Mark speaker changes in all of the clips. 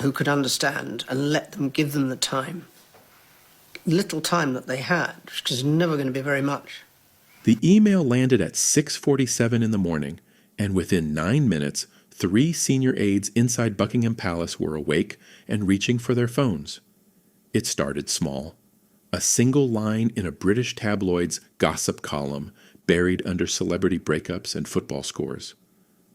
Speaker 1: who could understand and let them give them the time. Little time that they had, which is never going to be very much.
Speaker 2: The email landed at 6:47 in the morning, and within 9 minutes, 3 senior aides inside Buckingham Palace were awake and reaching for their phones. It started small. A single line in a British tabloid's gossip column buried under celebrity breakups and football scores.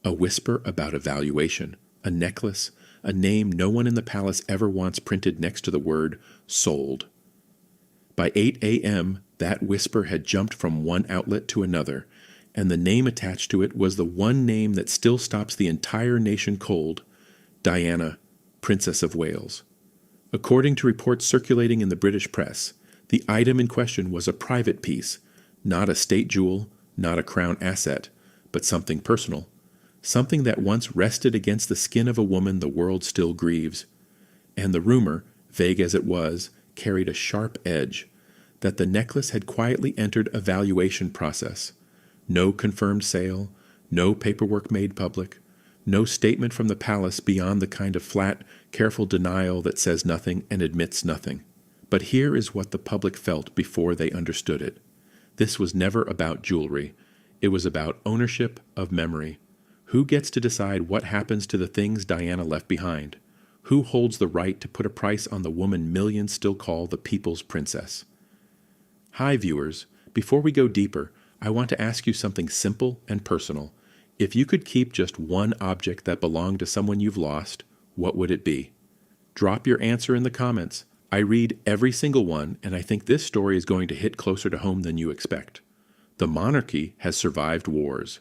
Speaker 2: A whisper about a valuation, a necklace, a name no one in the palace ever wants printed next to the word sold. By 8 a.m., that whisper had jumped from one outlet to another, and the name attached to it was the one name that still stops the entire nation cold: Diana, Princess of Wales. According to reports circulating in the British press, the item in question was a private piece, not a state jewel, not a crown asset, but something personal, something that once rested against the skin of a woman the world still grieves. And the rumor, vague as it was, carried a sharp edge, that the necklace had quietly entered a valuation process. No confirmed sale, no paperwork made public, no statement from the palace beyond the kind of flat, careful denial that says nothing and admits nothing. But here is what the public felt before they understood it. This was never about jewelry. It was about ownership of memory. Who gets to decide what happens to the things Diana left behind? Who holds the right to put a price on the woman millions still call the people's princess? Hi, viewers. Before we go deeper, I want to ask you something simple and personal. If you could keep just one object that belonged to someone you've lost, what would it be? Drop your answer in the comments. I read every single one, and I think this story is going to hit closer to home than you expect. The monarchy has survived wars.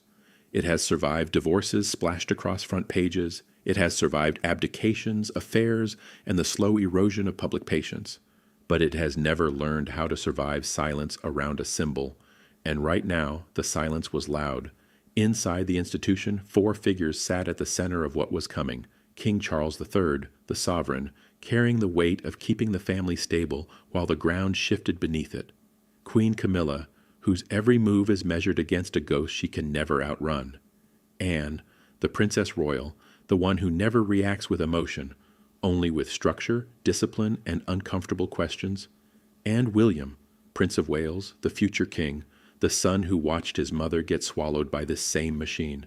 Speaker 2: It has survived divorces splashed across front pages. It has survived abdications, affairs, and the slow erosion of public patience. But it has never learned how to survive silence around a symbol, and right now the silence was loud. Inside the institution, 4 figures sat at the center of what was coming: King Charles III, the sovereign, carrying the weight of keeping the family stable while the ground shifted beneath it; Queen Camilla, whose every move is measured against a ghost she can never outrun; Anne, the Princess Royal, the one who never reacts with emotion, only with structure, discipline, and uncomfortable questions; and William, Prince of Wales, the future king, the son who watched his mother get swallowed by this same machine.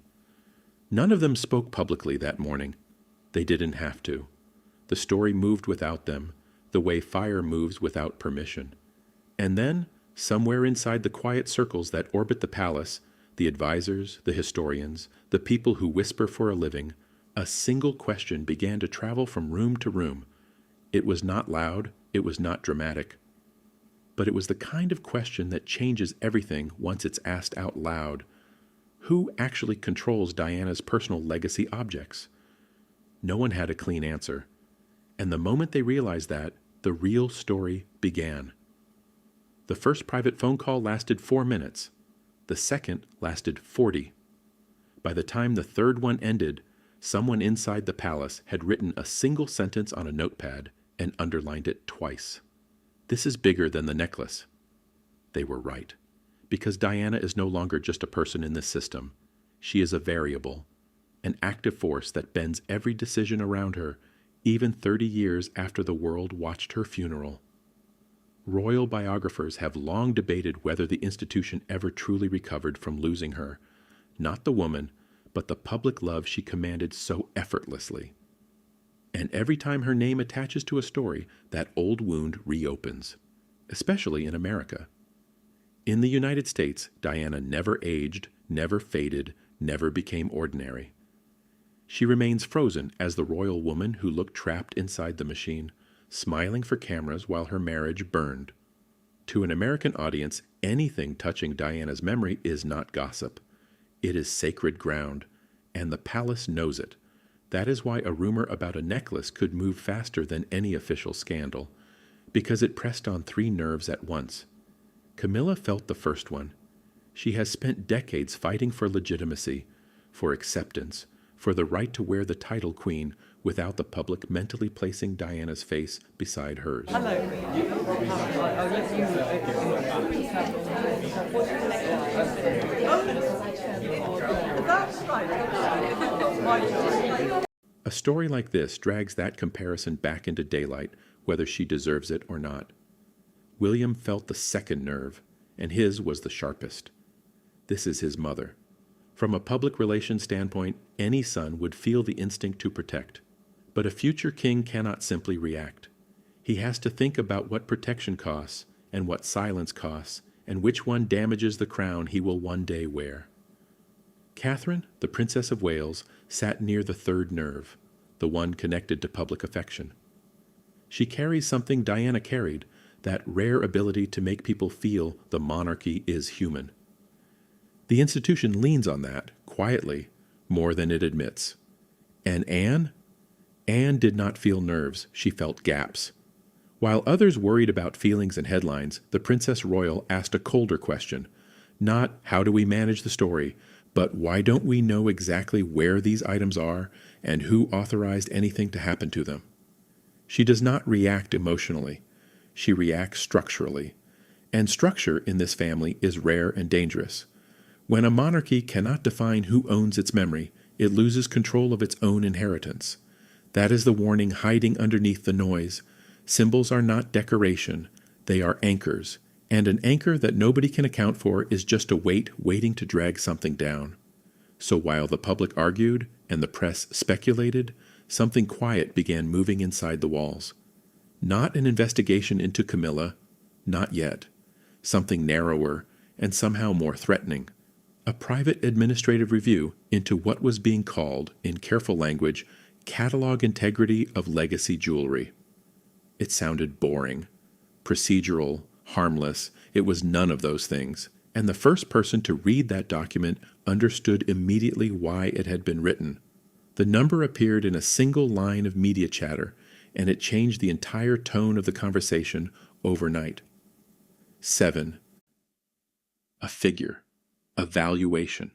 Speaker 2: None of them spoke publicly that morning. They didn't have to. The story moved without them, the way fire moves without permission. And then, somewhere inside the quiet circles that orbit the palace, the advisors, the historians, the people who whisper for a living, a single question began to travel from room to room. It was not loud, it was not dramatic, but it was the kind of question that changes everything once it's asked out loud. Who actually controls Diana's personal legacy objects? No one had a clean answer, and the moment they realized that, the real story began. The first private phone call lasted 4 minutes. The second lasted 40. By the time the third one ended, someone inside the palace had written a single sentence on a notepad and underlined it twice. This is bigger than the necklace. They were right, because Diana is no longer just a person in this system. She is a variable, an active force that bends every decision around her, even 30 years after the world watched her funeral. Royal biographers have long debated whether the institution ever truly recovered from losing her, not the woman, but the public love she commanded so effortlessly. And every time her name attaches to a story, that old wound reopens, especially in America. In the United States, Diana never aged, never faded, never became ordinary. She remains frozen as the royal woman who looked trapped inside the machine, smiling for cameras while her marriage burned. To an American audience, anything touching Diana's memory is not gossip. It is sacred ground, and the palace knows it. That is why a rumor about a necklace could move faster than any official scandal, because it pressed on 3 nerves at once. Camilla felt the first one. She has spent decades fighting for legitimacy, for acceptance, for the right to wear the title queen without the public mentally placing Diana's face beside hers.
Speaker 3: Hello. That's right.
Speaker 2: A story like this drags that comparison back into daylight, whether she deserves it or not. William felt the second nerve, and his was the sharpest. This is his mother. From a public relations standpoint, any son would feel the instinct to protect. But a future king cannot simply react. He has to think about what protection costs, and what silence costs, and which one damages the crown he will one day wear. Catherine, the Princess of Wales, sat near the third nerve, the one connected to public affection. She carries something Diana carried, that rare ability to make people feel the monarchy is human. The institution leans on that, quietly, more than it admits. And Anne? Anne did not feel nerves, she felt gaps. While others worried about feelings and headlines, the Princess Royal asked a colder question. Not, how do we manage the story, but why don't we know exactly where these items are and who authorized anything to happen to them? She does not react emotionally. She reacts structurally. And structure in this family is rare and dangerous. When a monarchy cannot define who owns its memory, it loses control of its own inheritance. That is the warning hiding underneath the noise. Symbols are not decoration, they are anchors, and an anchor that nobody can account for is just a weight waiting to drag something down. So while the public argued and the press speculated, something quiet began moving inside the walls. Not an investigation into Camilla, not yet. Something narrower and somehow more threatening. A private administrative review into what was being called, in careful language, catalog integrity of legacy jewelry. It sounded boring, procedural, harmless. It was none of those things, and the first person to read that document understood immediately why it had been written. The number appeared in a single line of media chatter, and it changed the entire tone of the conversation overnight. 7. A figure. A valuation.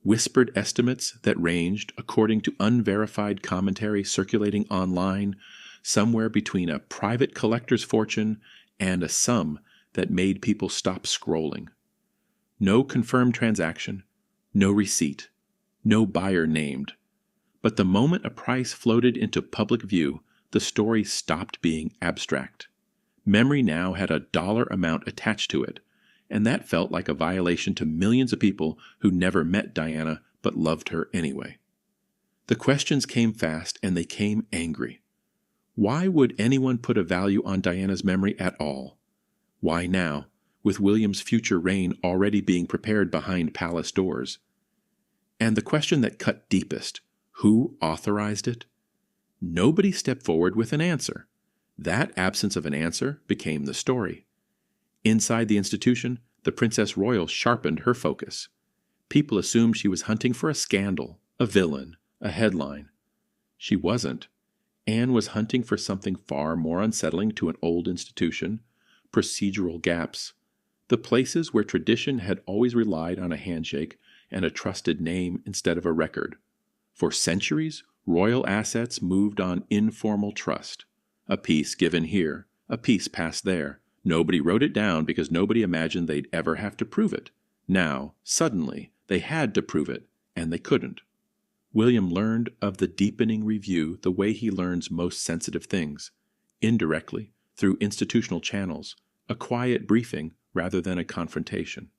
Speaker 2: Whispered estimates that ranged, according to unverified commentary circulating online, somewhere between a private collector's fortune and a sum that made people stop scrolling. No confirmed transaction, no receipt, no buyer named. But the moment a price floated into public view, the story stopped being abstract. Memory now had a dollar amount attached to it, and that felt like a violation to millions of people who never met Diana but loved her anyway. The questions came fast, and they came angry. Why would anyone put a value on Diana's memory at all? Why now, with William's future reign already being prepared behind palace doors? And the question that cut deepest, who authorized it? Nobody stepped forward with an answer. That absence of an answer became the story. Inside the institution, the Princess Royal sharpened her focus. People assumed she was hunting for a scandal, a villain, a headline. She wasn't. Anne was hunting for something far more unsettling to an old institution, procedural gaps, the places where tradition had always relied on a handshake and a trusted name instead of a record. For centuries, royal assets moved on informal trust. A piece given here, a piece passed there. Nobody wrote it down because nobody imagined they'd ever have to prove it. Now, suddenly, they had to prove it, and they couldn't. William learned of the deepening review the way he learns most sensitive things, indirectly, through institutional channels, a quiet briefing rather than a confrontation.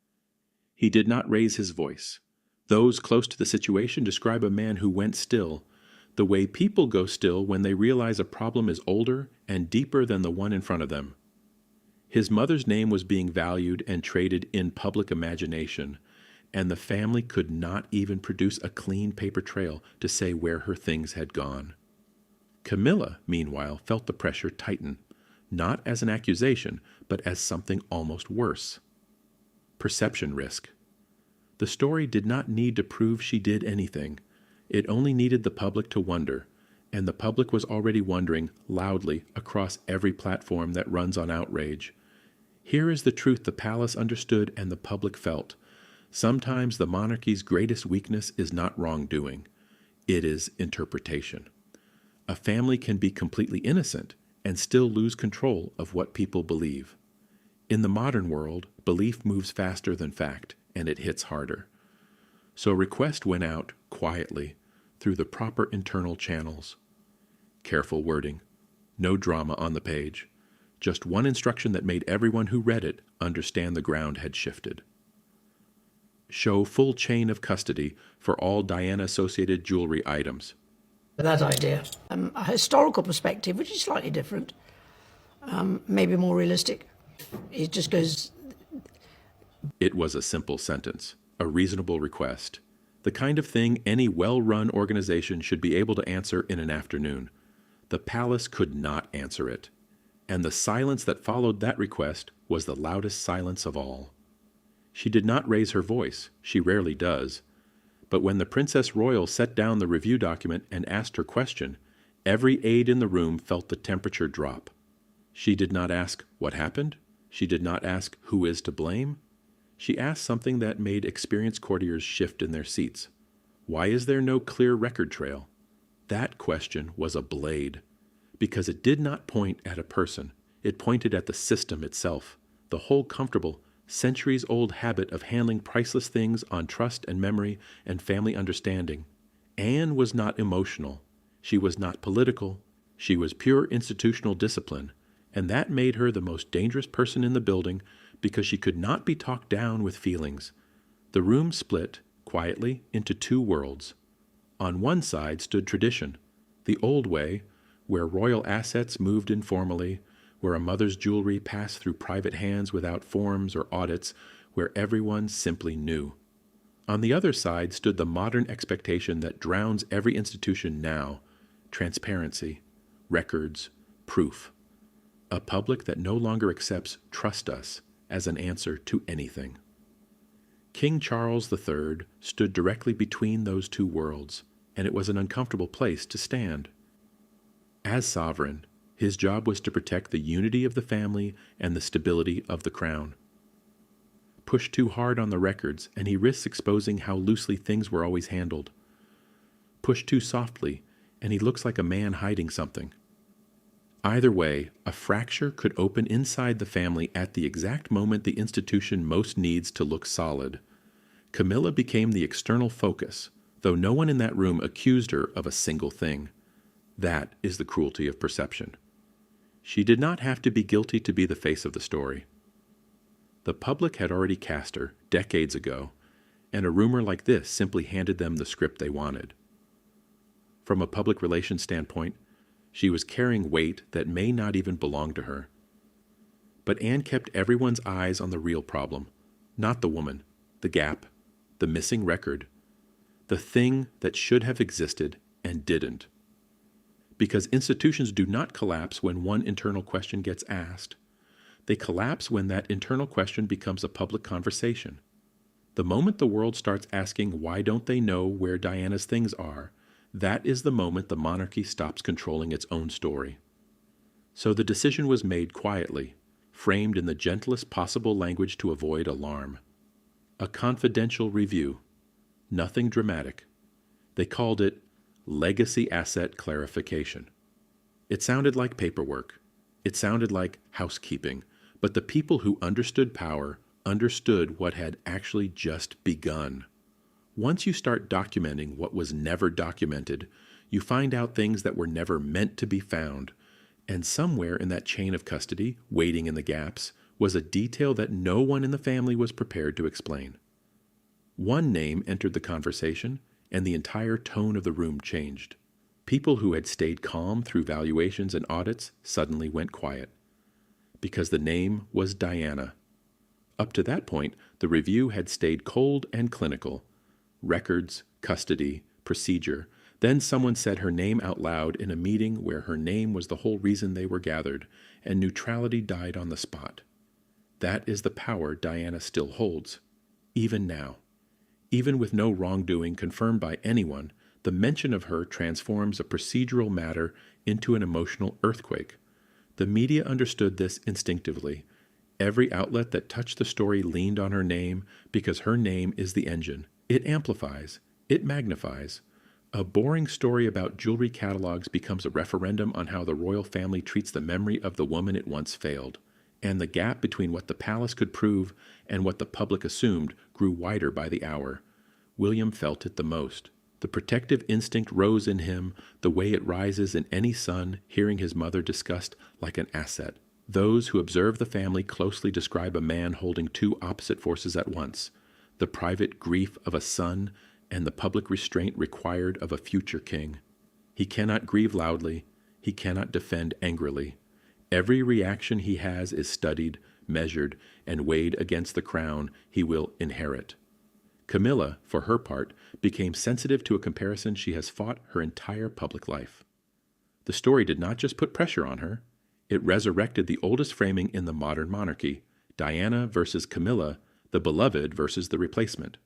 Speaker 2: He did not raise his voice. Those close to the situation describe a man who went still, the way people go still when they realize a problem is older and deeper than the one in front of them. His mother's name was being valued and traded in public imagination, and the family could not even produce a clean paper trail to say where her things had gone. Camilla, meanwhile, felt the pressure tighten, not as an accusation, but as something almost worse. Perception risk. The story did not need to prove she did anything. It only needed the public to wonder, and the public was already wondering loudly across every platform that runs on outrage. Here is the truth the palace understood and the public felt. Sometimes the monarchy's greatest weakness is not wrongdoing. It is interpretation. A family can be completely innocent and still lose control of what people believe. In the modern world, belief moves faster than fact, and it hits harder. So a request went out quietly through the proper internal channels. Careful wording. No drama on the page. Just one instruction that made everyone who read it understand the ground had shifted. Show full chain of custody for all Diana-associated jewelry items.
Speaker 1: That idea. A historical perspective, which is slightly different, maybe more realistic. It just goes...
Speaker 2: It was a simple sentence, a reasonable request, the kind of thing any well-run organization should be able to answer in an afternoon. The palace could not answer it, and the silence that followed that request was the loudest silence of all. She did not raise her voice, she rarely does, but when the Princess Royal set down the review document and asked her question, every aide in the room felt the temperature drop. She did not ask, "What happened?" She did not ask, "Who is to blame?" She asked something that made experienced courtiers shift in their seats. Why is there no clear record trail? That question was a blade, because it did not point at a person. It pointed at the system itself, the whole comfortable, centuries-old habit of handling priceless things on trust and memory and family understanding. Anne was not emotional. She was not political. She was pure institutional discipline, and that made her the most dangerous person in the building because she could not be talked down with feelings. The room split, quietly, into two worlds. On one side stood tradition, the old way, where royal assets moved informally, where a mother's jewelry passed through private hands without forms or audits, where everyone simply knew. On the other side stood the modern expectation that drowns every institution now: transparency, records, proof. A public that no longer accepts "trust us" as an answer to anything. King Charles III stood directly between those two worlds, and it was an uncomfortable place to stand. As sovereign, his job was to protect the unity of the family and the stability of the crown. Push too hard on the records, and he risks exposing how loosely things were always handled. Push too softly, and he looks like a man hiding something. Either way, a fracture could open inside the family at the exact moment the institution most needs to look solid. Camilla became the external focus, though no one in that room accused her of a single thing. That is the cruelty of perception. She did not have to be guilty to be the face of the story. The public had already cast her, decades ago, and a rumor like this simply handed them the script they wanted. From a public relations standpoint, she was carrying weight that may not even belong to her. But Anne kept everyone's eyes on the real problem, not the woman, the gap, the missing record, the thing that should have existed and didn't. Because institutions do not collapse when one internal question gets asked. They collapse when that internal question becomes a public conversation. The moment the world starts asking why don't they know where Diana's things are, that is the moment the monarchy stops controlling its own story. So the decision was made quietly, framed in the gentlest possible language to avoid alarm. A confidential review. Nothing dramatic. They called it Legacy Asset Clarification. It sounded like paperwork. It sounded like housekeeping, but the people who understood power understood what had actually just begun. Once you start documenting what was never documented, you find out things that were never meant to be found, and somewhere in that chain of custody, waiting in the gaps, was a detail that no one in the family was prepared to explain. One name entered the conversation, and the entire tone of the room changed. People who had stayed calm through valuations and audits suddenly went quiet, because the name was Diana. Up to that point, the review had stayed cold and clinical. Records, custody, procedure. Then someone said her name out loud in a meeting where her name was the whole reason they were gathered, and neutrality died on the spot. That is the power Diana still holds, even now. Even with no wrongdoing confirmed by anyone, the mention of her transforms a procedural matter into an emotional earthquake. The media understood this instinctively. Every outlet that touched the story leaned on her name because her name is the engine. It amplifies. It magnifies. A boring story about jewelry catalogs becomes a referendum on how the royal family treats the memory of the woman it once failed. And the gap between what the palace could prove and what the public assumed grew wider by the hour. William felt it the most. The protective instinct rose in him the way it rises in any son hearing his mother discussed like an asset. Those who observe the family closely describe a man holding two opposite forces at once, the private grief of a son and the public restraint required of a future king. He cannot grieve loudly, he cannot defend angrily. Every reaction he has is studied, measured, and weighed against the crown he will inherit. Camilla, for her part, became sensitive to a comparison she has fought her entire public life. The story did not just put pressure on her, it resurrected the oldest framing in the modern monarchy, Diana versus Camilla, the beloved versus the replacement.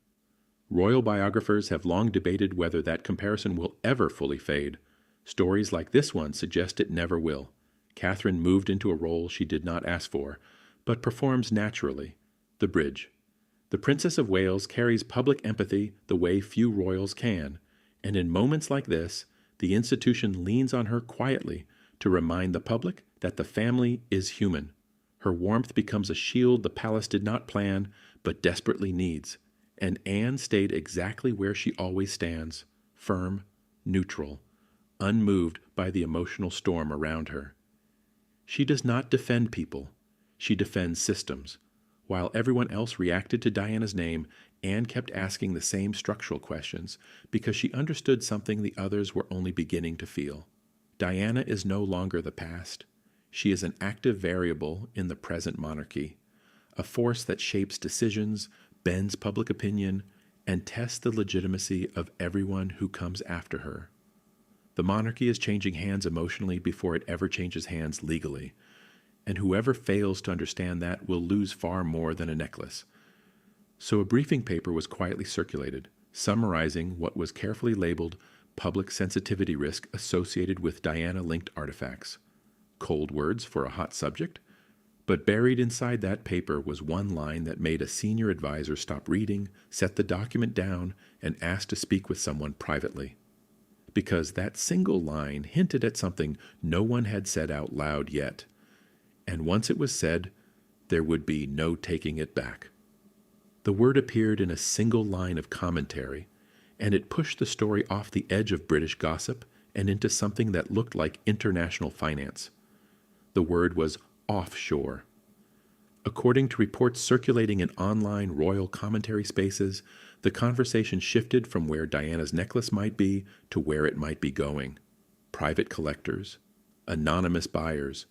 Speaker 2: Royal biographers have long debated whether that comparison will ever fully fade. Stories like this one suggest it never will. Catherine moved into a role she did not ask for, but performs naturally. The bridge. The Princess of Wales carries public empathy the way few royals can, and in moments like this, the institution leans on her quietly to remind the public that the family is human. Her warmth becomes a shield the palace did not plan, but desperately needs, and Anne stayed exactly where she always stands, firm, neutral, unmoved by the emotional storm around her. She does not defend people, she defends systems. While everyone else reacted to Diana's name, Anne kept asking the same structural questions because she understood something the others were only beginning to feel. Diana is no longer the past. She is an active variable in the present monarchy, a force that shapes decisions, bends public opinion, and tests the legitimacy of everyone who comes after her. The monarchy is changing hands emotionally before it ever changes hands legally, and whoever fails to understand that will lose far more than a necklace. So a briefing paper was quietly circulated, summarizing what was carefully labeled public sensitivity risk associated with Diana-linked artifacts. Cold words for a hot subject, but buried inside that paper was one line that made a senior advisor stop reading, set the document down, and ask to speak with someone privately. Because that single line hinted at something no one had said out loud yet. And once it was said, there would be no taking it back. The word appeared in a single line of commentary, and it pushed the story off the edge of British gossip and into something that looked like international finance. The word was offshore. According to reports circulating in online royal commentary spaces, the conversation shifted from where Diana's necklace might be to where it might be going. Private collectors, anonymous buyers,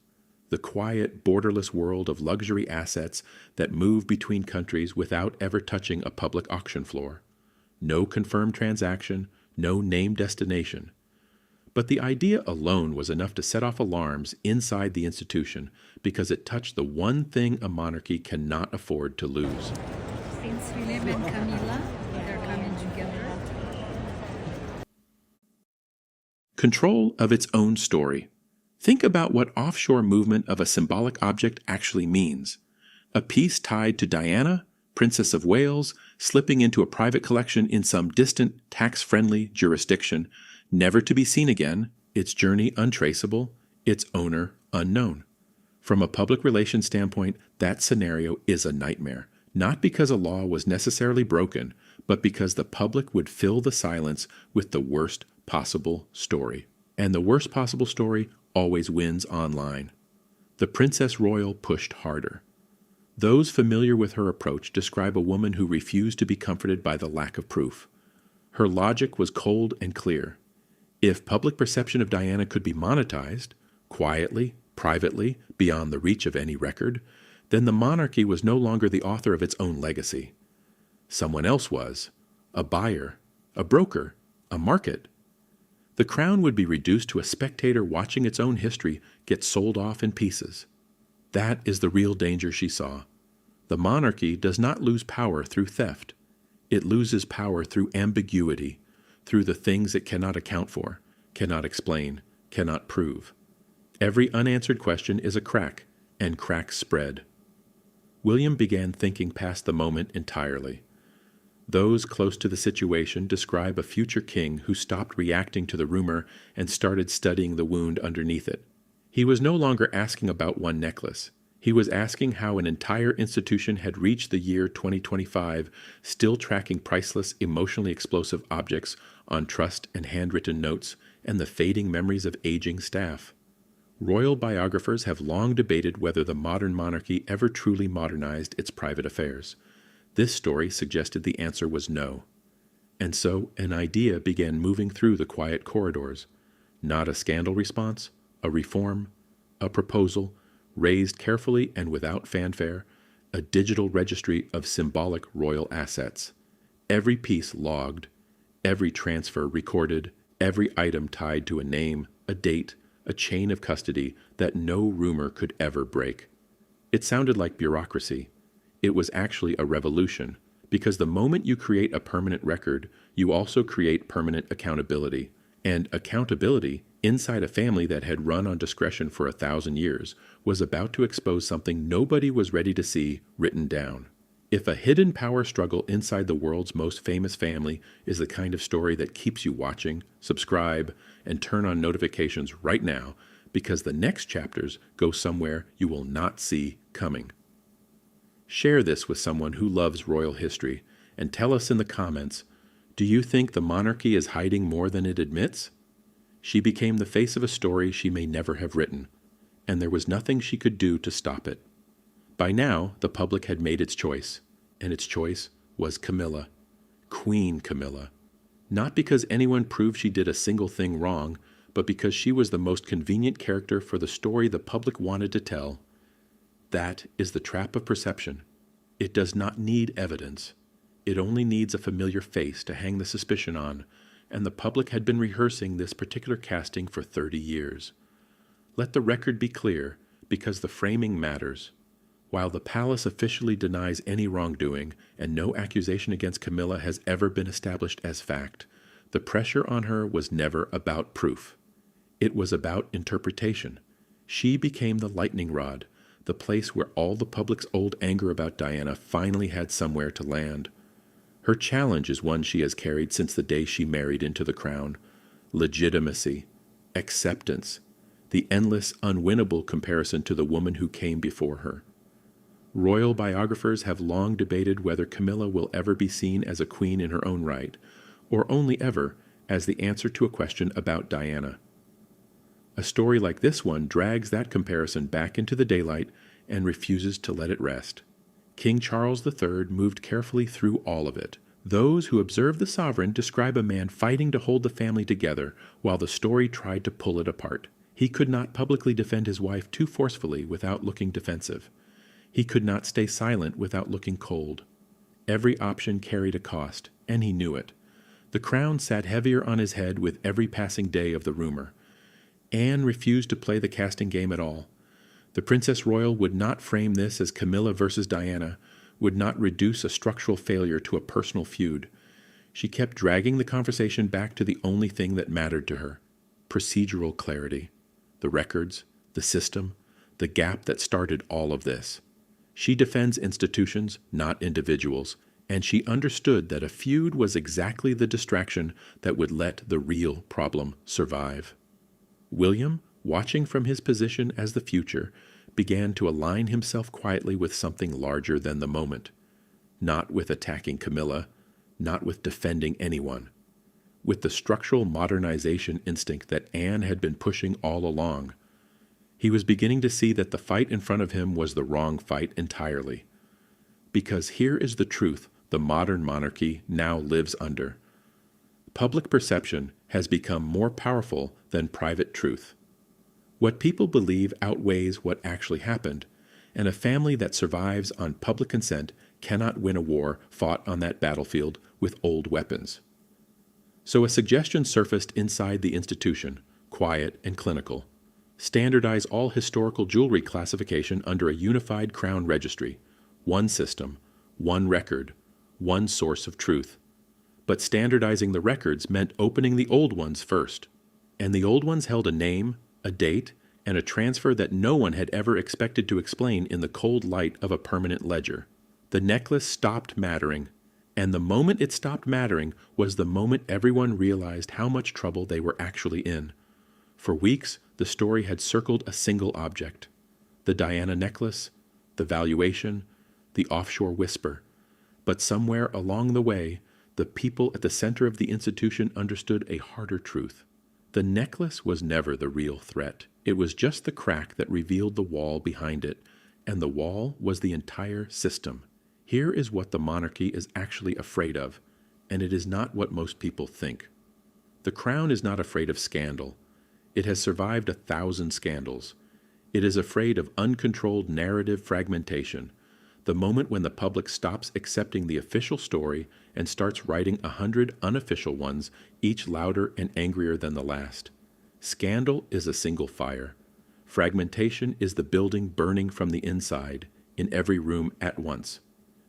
Speaker 2: the quiet, borderless world of luxury assets that move between countries without ever touching a public auction floor. No confirmed transaction, no named destination. But the idea alone was enough to set off alarms inside the institution because it touched the one thing a monarchy cannot afford to lose.
Speaker 3: Prince Philip and Camilla, they're coming together.
Speaker 2: Control of its own story. Think about what offshore movement of a symbolic object actually means. A piece tied to Diana, Princess of Wales, slipping into a private collection in some distant, tax-friendly jurisdiction, never to be seen again, its journey untraceable, its owner unknown. From a public relations standpoint, that scenario is a nightmare, not because a law was necessarily broken, but because the public would fill the silence with the worst possible story. And the worst possible story always wins online. The Princess Royal pushed harder. Those familiar with her approach describe a woman who refused to be comforted by the lack of proof. Her logic was cold and clear. If public perception of Diana could be monetized, quietly, privately, beyond the reach of any record, then the monarchy was no longer the author of its own legacy. Someone else was. A buyer, a broker, a market. The crown would be reduced to a spectator watching its own history get sold off in pieces. That is the real danger she saw. The monarchy does not lose power through theft. It loses power through ambiguity, through the things it cannot account for, cannot explain, cannot prove. Every unanswered question is a crack, and cracks spread. William began thinking past the moment entirely. Those close to the situation describe a future king who stopped reacting to the rumor and started studying the wound underneath it. He was no longer asking about one necklace. He was asking how an entire institution had reached the year 2025, still tracking priceless, emotionally explosive objects on trust and handwritten notes and the fading memories of aging staff. Royal biographers have long debated whether the modern monarchy ever truly modernized its private affairs. This story suggested the answer was no. And so an idea began moving through the quiet corridors. Not a scandal response, a reform, a proposal, raised carefully and without fanfare, a digital registry of symbolic royal assets. Every piece logged, every transfer recorded, every item tied to a name, a date, a chain of custody that no rumor could ever break. It sounded like bureaucracy. It was actually a revolution, because the moment you create a permanent record, you also create permanent accountability. And accountability, inside a family that had run on discretion for 1,000 years, was about to expose something nobody was ready to see written down. If a hidden power struggle inside the world's most famous family is the kind of story that keeps you watching, subscribe, and turn on notifications right now, because the next chapters go somewhere you will not see coming. Share this with someone who loves royal history, and tell us in the comments, do you think the monarchy is hiding more than it admits? She became the face of a story she may never have written, and there was nothing she could do to stop it. By now, the public had made its choice, and its choice was Camilla, Queen Camilla. Not because anyone proved she did a single thing wrong, but because she was the most convenient character for the story the public wanted to tell. That is the trap of perception. It does not need evidence. It only needs a familiar face to hang the suspicion on, and the public had been rehearsing this particular casting for 30 years. Let the record be clear, because the framing matters. While the palace officially denies any wrongdoing, and no accusation against Camilla has ever been established as fact, the pressure on her was never about proof. It was about interpretation. She became the lightning rod, the place where all the public's old anger about Diana finally had somewhere to land. Her challenge is one she has carried since the day she married into the crown: legitimacy, acceptance, the endless, unwinnable comparison to the woman who came before her. Royal biographers have long debated whether Camilla will ever be seen as a queen in her own right, or only ever as the answer to a question about Diana. A story like this one drags that comparison back into the daylight and refuses to let it rest. King Charles III moved carefully through all of it. Those who observe the sovereign describe a man fighting to hold the family together while the story tried to pull it apart. He could not publicly defend his wife too forcefully without looking defensive. He could not stay silent without looking cold. Every option carried a cost, and he knew it. The crown sat heavier on his head with every passing day of the rumor. Anne refused to play the casting game at all. The Princess Royal would not frame this as Camilla versus Diana, would not reduce a structural failure to a personal feud. She kept dragging the conversation back to the only thing that mattered to her: procedural clarity. The records, the system, the gap that started all of this. She defends institutions, not individuals, and she understood that a feud was exactly the distraction that would let the real problem survive. William, watching from his position as the future, began to align himself quietly with something larger than the moment. Not with attacking Camilla, not with defending anyone. With the structural modernization instinct that Anne had been pushing all along. He was beginning to see that the fight in front of him was the wrong fight entirely. Because here is the truth the modern monarchy now lives under. Public perception has become more powerful than private truth. What people believe outweighs what actually happened, and a family that survives on public consent cannot win a war fought on that battlefield with old weapons. So a suggestion surfaced inside the institution, quiet and clinical. Standardize all historical jewelry classification under a unified crown registry, one system, one record, one source of truth. But standardizing the records meant opening the old ones first. And the old ones held a name, a date, and a transfer that no one had ever expected to explain in the cold light of a permanent ledger. The necklace stopped mattering, and the moment it stopped mattering was the moment everyone realized how much trouble they were actually in. For weeks, the story had circled a single object: the Diana necklace, the valuation, the offshore whisper. But somewhere along the way, the people at the center of the institution understood a harder truth. The necklace was never the real threat. It was just the crack that revealed the wall behind it, and the wall was the entire system. Here is what the monarchy is actually afraid of, and it is not what most people think. The crown is not afraid of scandal. It has survived 1,000 scandals. It is afraid of uncontrolled narrative fragmentation, the moment when the public stops accepting the official story and starts writing 100 unofficial ones, each louder and angrier than the last. Scandal is a single fire. Fragmentation is the building burning from the inside, in every room at once.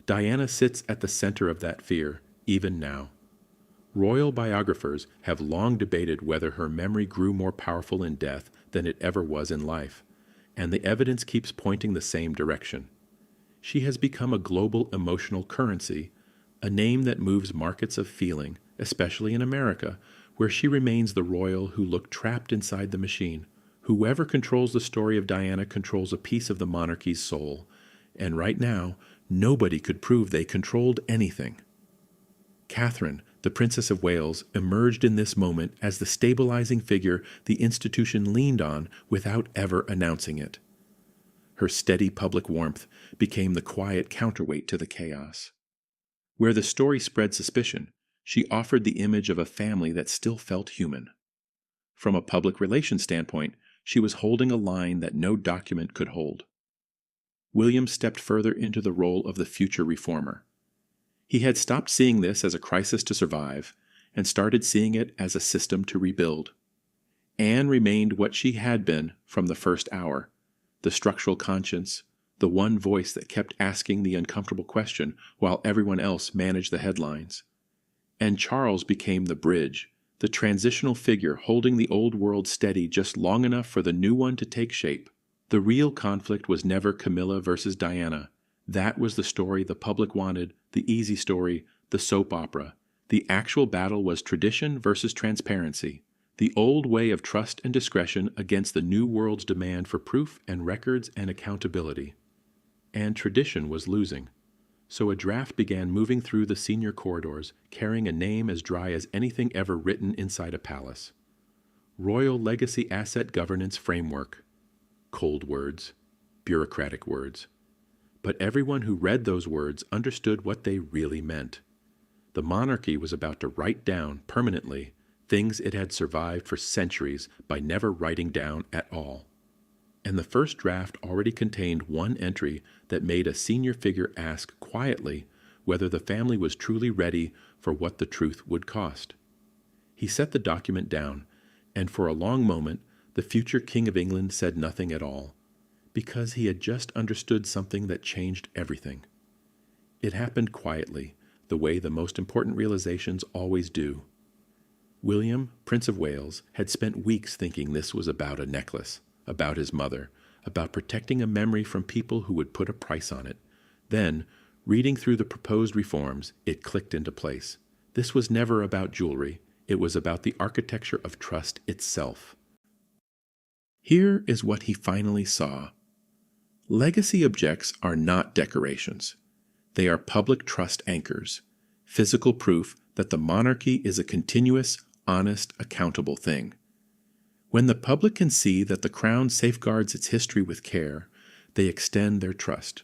Speaker 2: Diana sits at the center of that fear, even now. Royal biographers have long debated whether her memory grew more powerful in death than it ever was in life, and the evidence keeps pointing the same direction. She has become a global emotional currency, a name that moves markets of feeling, especially in America, where she remains the royal who looked trapped inside the machine. Whoever controls the story of Diana controls a piece of the monarchy's soul, and right now, nobody could prove they controlled anything. Catherine, the Princess of Wales, emerged in this moment as the stabilizing figure the institution leaned on without ever announcing it. Her steady public warmth became the quiet counterweight to the chaos. Where the story spread suspicion, she offered the image of a family that still felt human. From a public relations standpoint, she was holding a line that no document could hold. William stepped further into the role of the future reformer. He had stopped seeing this as a crisis to survive and started seeing it as a system to rebuild. Anne remained what she had been from the first hour, the structural conscience, the one voice that kept asking the uncomfortable question while everyone else managed the headlines. And Charles became the bridge, the transitional figure holding the old world steady just long enough for the new one to take shape. The real conflict was never Camilla versus Diana. That was the story the public wanted, the easy story, the soap opera. The actual battle was tradition versus transparency, the old way of trust and discretion against the new world's demand for proof and records and accountability. And tradition was losing. So a draft began moving through the senior corridors, carrying a name as dry as anything ever written inside a palace. Royal Legacy Asset Governance Framework. Cold words, bureaucratic words. But everyone who read those words understood what they really meant. The monarchy was about to write down permanently things it had survived for centuries by never writing down at all. And the first draft already contained one entry that made a senior figure ask quietly whether the family was truly ready for what the truth would cost. He set the document down, and for a long moment the future King of England said nothing at all, because he had just understood something that changed everything. It happened quietly, the way the most important realizations always do. William, Prince of Wales, had spent weeks thinking this was about a necklace, about his mother, about protecting a memory from people who would put a price on it. Then, reading through the proposed reforms, it clicked into place. This was never about jewelry. It was about the architecture of trust itself. Here is what he finally saw. Legacy objects are not decorations. They are public trust anchors, physical proof that the monarchy is a continuous, honest, accountable thing. When the public can see that the crown safeguards its history with care, they extend their trust.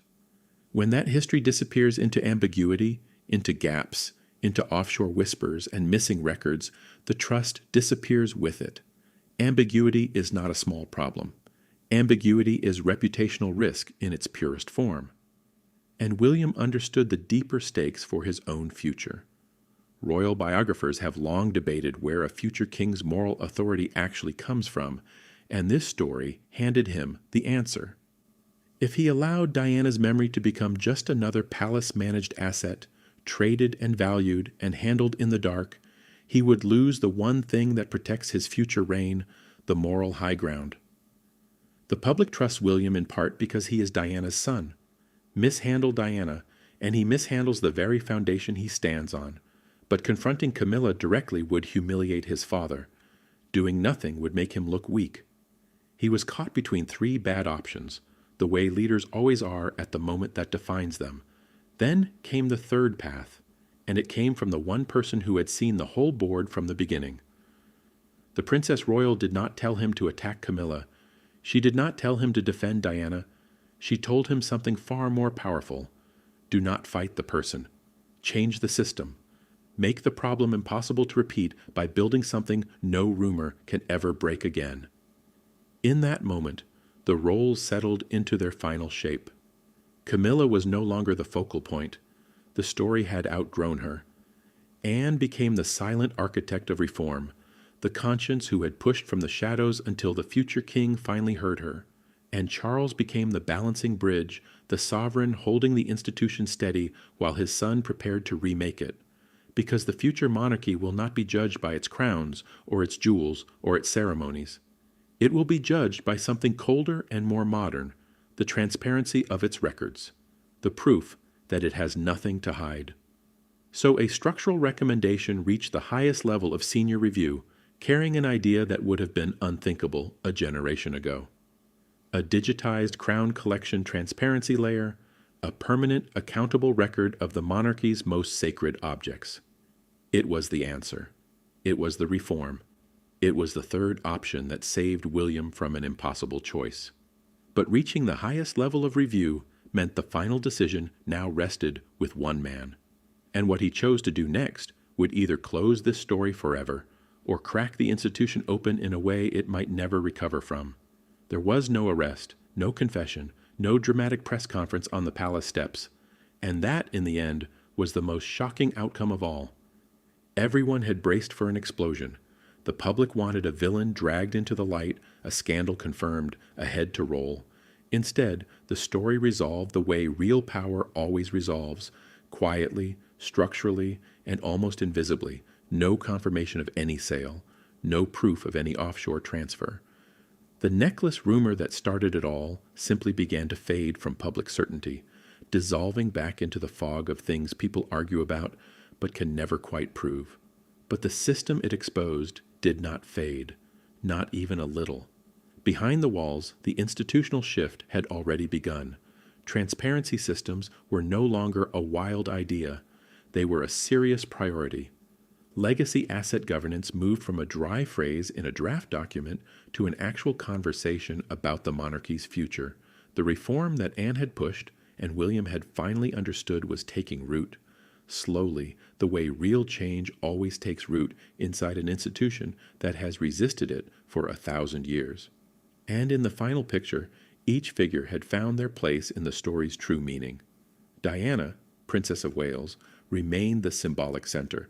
Speaker 2: When that history disappears into ambiguity, into gaps, into offshore whispers and missing records, the trust disappears with it. Ambiguity is not a small problem. Ambiguity is reputational risk in its purest form. And William understood the deeper stakes for his own future. Royal biographers have long debated where a future king's moral authority actually comes from, and this story handed him the answer. If he allowed Diana's memory to become just another palace-managed asset, traded and valued and handled in the dark, he would lose the one thing that protects his future reign, the moral high ground. The public trusts William in part because he is Diana's son. Mishandle Diana, and he mishandles the very foundation he stands on. But confronting Camilla directly would humiliate his father. Doing nothing would make him look weak. He was caught between three bad options: the way leaders always are at the moment that defines them. Then came the third path, and it came from the one person who had seen the whole board from the beginning. The Princess Royal did not tell him to attack Camilla. She did not tell him to defend Diana. She told him something far more powerful. Do not fight the person. Change the system. Make the problem impossible to repeat by building something no rumor can ever break again. In that moment, the roles settled into their final shape. Camilla was no longer the focal point. The story had outgrown her. Anne became the silent architect of reform, the conscience who had pushed from the shadows until the future king finally heard her. And Charles became the balancing bridge, the sovereign holding the institution steady while his son prepared to remake it. Because the future monarchy will not be judged by its crowns, or its jewels, or its ceremonies. It will be judged by something colder and more modern, the transparency of its records, the proof that it has nothing to hide. So a structural recommendation reached the highest level of senior review, carrying an idea that would have been unthinkable a generation ago. A digitized crown collection transparency layer, a permanent, accountable record of the monarchy's most sacred objects. It was the answer. It was the reform. It was the third option that saved William from an impossible choice. But reaching the highest level of review meant the final decision now rested with one man. And what he chose to do next would either close this story forever or crack the institution open in a way it might never recover from. There was no arrest, no confession, no dramatic press conference on the palace steps, and that, in the end, was the most shocking outcome of all. Everyone had braced for an explosion. The public wanted a villain dragged into the light, a scandal confirmed, a head to roll. Instead, the story resolved the way real power always resolves, quietly, structurally, and almost invisibly. No confirmation of any sale, no proof of any offshore transfer. The necklace rumor that started it all simply began to fade from public certainty, dissolving back into the fog of things people argue about but can never quite prove. But the system it exposed did not fade, not even a little. Behind the walls, the institutional shift had already begun. Transparency systems were no longer a wild idea. They were a serious priority. Legacy asset governance moved from a dry phrase in a draft document to an actual conversation about the monarchy's future. The reform that Anne had pushed and William had finally understood was taking root. Slowly, the way real change always takes root inside an institution that has resisted it for 1,000 years. And in the final picture, each figure had found their place in the story's true meaning. Diana, Princess of Wales, remained the symbolic center,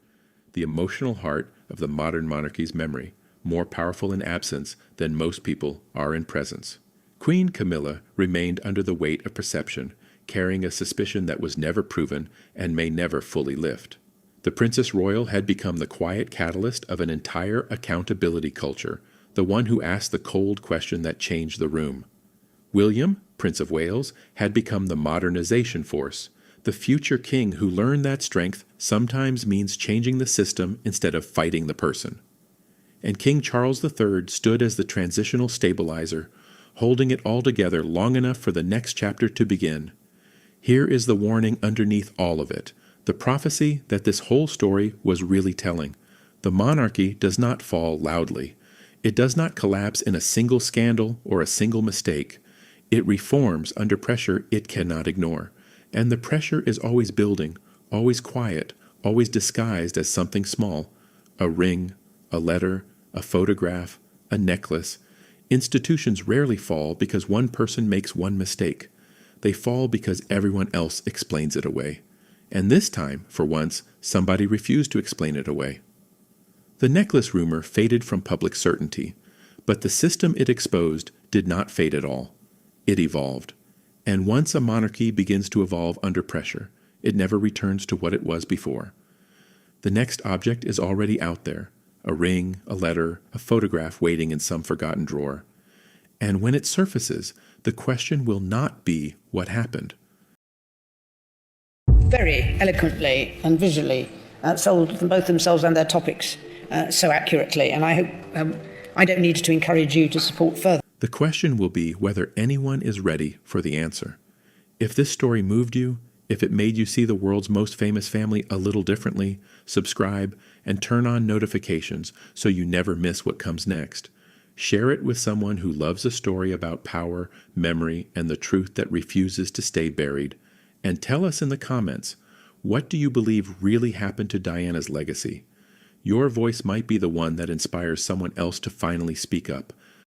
Speaker 2: the emotional heart of the modern monarchy's memory, more powerful in absence than most people are in presence. Queen Camilla remained under the weight of perception, carrying a suspicion that was never proven and may never fully lift. The Princess Royal had become the quiet catalyst of an entire accountability culture, the one who asked the cold question that changed the room. William, Prince of Wales, had become the modernization force, the future king who learned that strength sometimes means changing the system instead of fighting the person. And King Charles III stood as the transitional stabilizer, holding it all together long enough for the next chapter to begin. Here is the warning underneath all of it, the prophecy that this whole story was really telling. The monarchy does not fall loudly. It does not collapse in a single scandal or a single mistake. It reforms under pressure it cannot ignore. And the pressure is always building, always quiet, always disguised as something small. A ring, a letter, a photograph, a necklace. Institutions rarely fall because one person makes one mistake. They fall because everyone else explains it away. And this time, for once, somebody refused to explain it away. The necklace rumor faded from public certainty, but the system it exposed did not fade at all. It evolved. And once a monarchy begins to evolve under pressure, it never returns to what it was before. The next object is already out there, a ring, a letter, a photograph waiting in some forgotten drawer. And when it surfaces, the question will not be what happened.
Speaker 1: Very eloquently and visually sold both themselves and their topics so accurately, and I hope I don't need to encourage you to support further.
Speaker 2: The question will be whether anyone is ready for the answer. If this story moved you, if it made you see the world's most famous family a little differently, subscribe and turn on notifications so you never miss what comes next. Share it with someone who loves a story about power, memory, and the truth that refuses to stay buried. And tell us in the comments, what do you believe really happened to Diana's legacy? Your voice might be the one that inspires someone else to finally speak up,